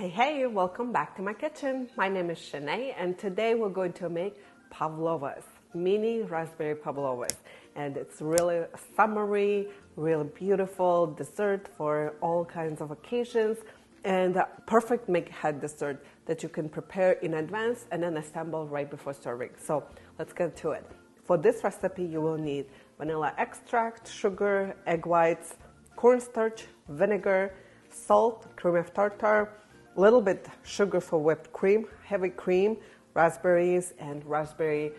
Hey, welcome back to my kitchen. My name is Shanae and today we're going to make pavlovas, mini raspberry pavlovas. And it's really a summery, really beautiful dessert for all kinds of occasions and a perfect make-ahead dessert that you can prepare in advance and then assemble right before serving. So let's get to it. For this recipe you will need vanilla extract, sugar, egg whites, cornstarch, vinegar, salt, cream of tartar, a little bit sugar for whipped cream, heavy cream, raspberries, and raspberry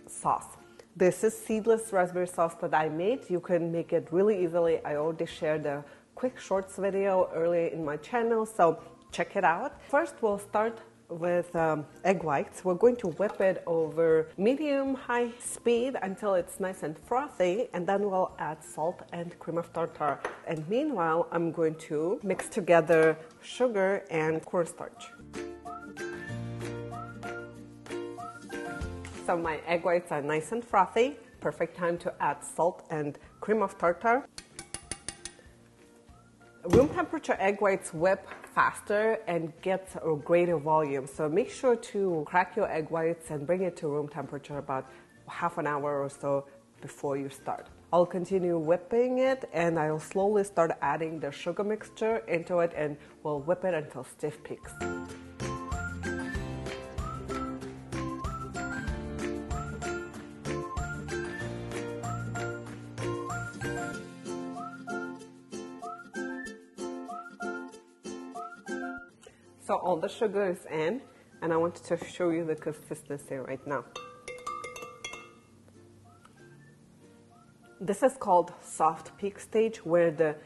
sauce. This is seedless raspberry sauce that I made. You can make it really easily. I already shared a quick shorts video earlier in my channel, so check it out. First, we'll start with egg whites. We're going to whip it over medium-high speed until it's nice and frothy, and then we'll add salt and cream of tartar. And meanwhile, I'm going to mix together sugar and cornstarch. So my egg whites are nice and frothy. Perfect time to add salt and cream of tartar. Room temperature egg whites whip faster and get a greater volume. So make sure to crack your egg whites and bring it to room temperature about half an hour or so before you start. I'll continue whipping it and I'll slowly start adding the sugar mixture into it and we'll whip it until stiff peaks. So all the sugar is in, and I wanted to show you the consistency right now. This is called soft peak stage, where the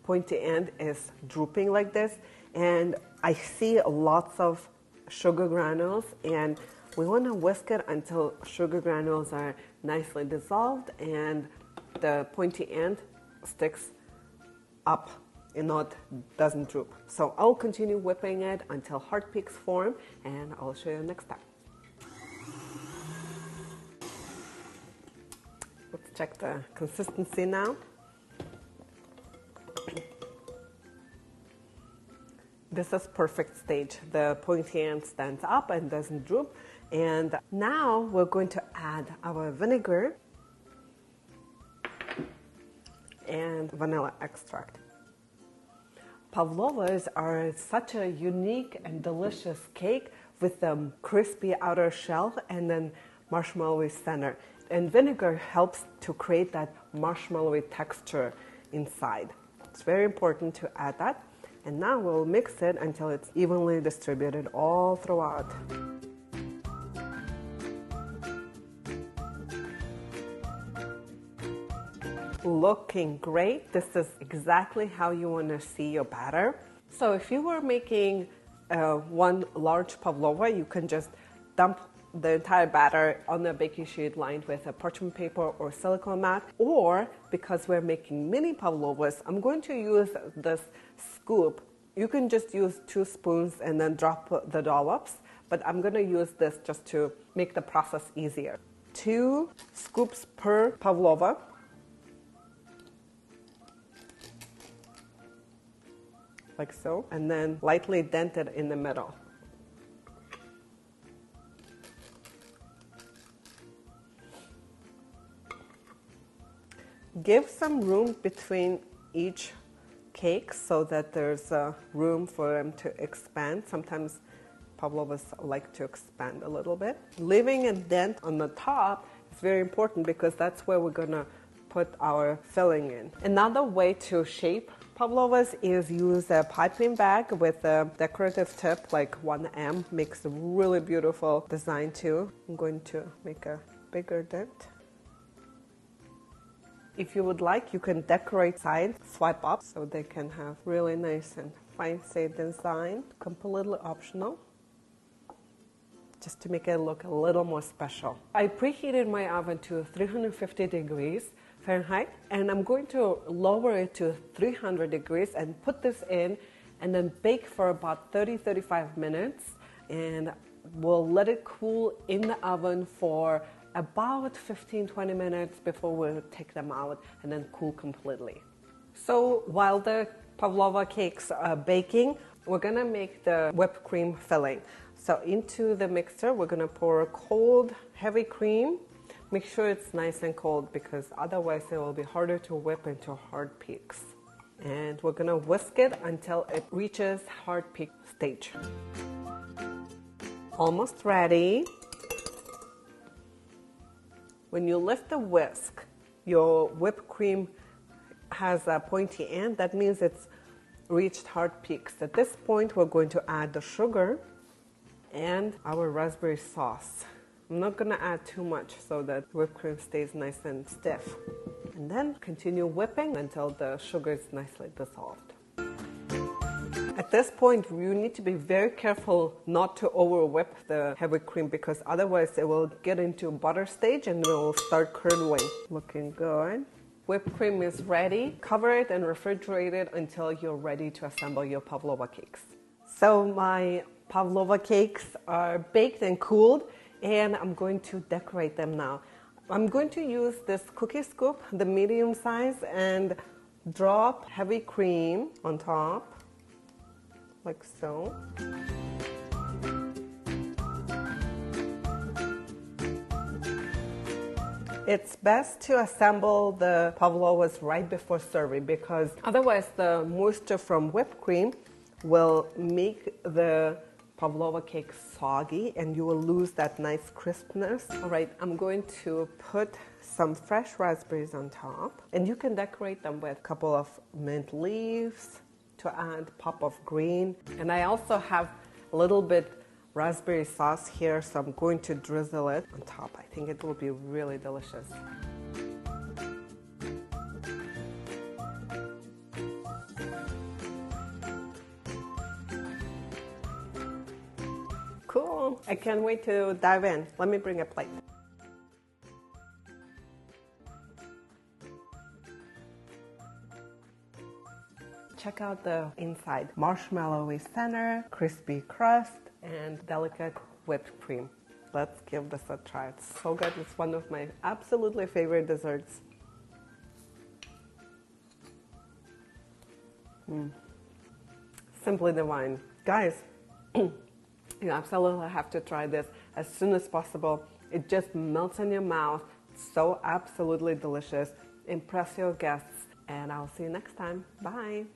pointy end is drooping like this, and I see lots of sugar granules, and we want to whisk it until sugar granules are nicely dissolved and the pointy end sticks up. It doesn't droop. So I'll continue whipping it until hard peaks form, and I'll show you next time. Let's check the consistency now. This is perfect stage. The pointy end stands up and doesn't droop. And now we're going to add our vinegar and vanilla extract. Pavlovas are such a unique and delicious cake with a crispy outer shell and then marshmallowy center. And vinegar helps to create that marshmallowy texture inside. It's very important to add that. And now we'll mix it until it's evenly distributed all throughout. Looking great. This is exactly how you want to see your batter. So if you were making one large pavlova, you can just dump the entire batter on a baking sheet lined with a parchment paper or silicone mat. Or because we're making mini pavlovas, I'm going to use this scoop. You can just use 2 spoons and then drop the dollops, but I'm going to use this just to make the process easier. 2 scoops per pavlova. Like so, and then lightly dent it in the middle. Give some room between each cake so that there's room for them to expand. Sometimes pavlovas like to expand a little bit. Leaving a dent on the top is very important because that's where we're gonna put our filling in. Another way to shape pavlovas is use a piping bag with a decorative tip like 1M. Makes a really beautiful design too. I'm going to make a bigger dent. If you would like, you can decorate sides, swipe up so they can have really nice and fancy design. Completely optional, just to make it look a little more special. I preheated my oven to 350 degrees Fahrenheit, and I'm going to lower it to 300 degrees and put this in and then bake for about 30-35 minutes, and we'll let it cool in the oven for about 15-20 minutes before we'll take them out and then cool completely. So while the pavlova cakes are baking, We're gonna make the whipped cream filling. So into the mixer, we're gonna pour cold, heavy cream. Make sure it's nice and cold because otherwise it will be harder to whip into hard peaks. And we're gonna whisk it until it reaches hard peak stage. Almost ready. When you lift the whisk, your whipped cream has a pointy end. That means it's reached hard peaks. At this point, we're going to add the sugar and our raspberry sauce. I'm not gonna add too much so that whipped cream stays nice and stiff. And then continue whipping until the sugar is nicely dissolved. At this point, you need to be very careful not to over whip the heavy cream because otherwise it will get into butter stage and it will start curdling. Looking good. Whipped cream is ready. Cover it and refrigerate it until you're ready to assemble your pavlova cakes. So my pavlova cakes are baked and cooled, and I'm going to decorate them now. I'm going to use this cookie scoop, the medium size, and drop heavy cream on top, like so. It's best to assemble the pavlovas right before serving because otherwise the moisture from whipped cream will make the pavlova cake soggy and you will lose that nice crispness. All right, I'm going to put some fresh raspberries on top, and you can decorate them with a couple of mint leaves to add pop of green. And I also have a little bit raspberry sauce here, so I'm going to drizzle it on top. I think it will be really delicious. Cool. I can't wait to dive in. Let me bring a plate. Check out the inside. Marshmallowy center, crispy crust, and delicate whipped cream. Let's give this a try. It's so good. It's one of my absolutely favorite desserts. Simply divine. Guys, you absolutely have to try this as soon as possible. It just melts in your mouth. It's so absolutely delicious. Impress your guests, and I'll see you next time. Bye.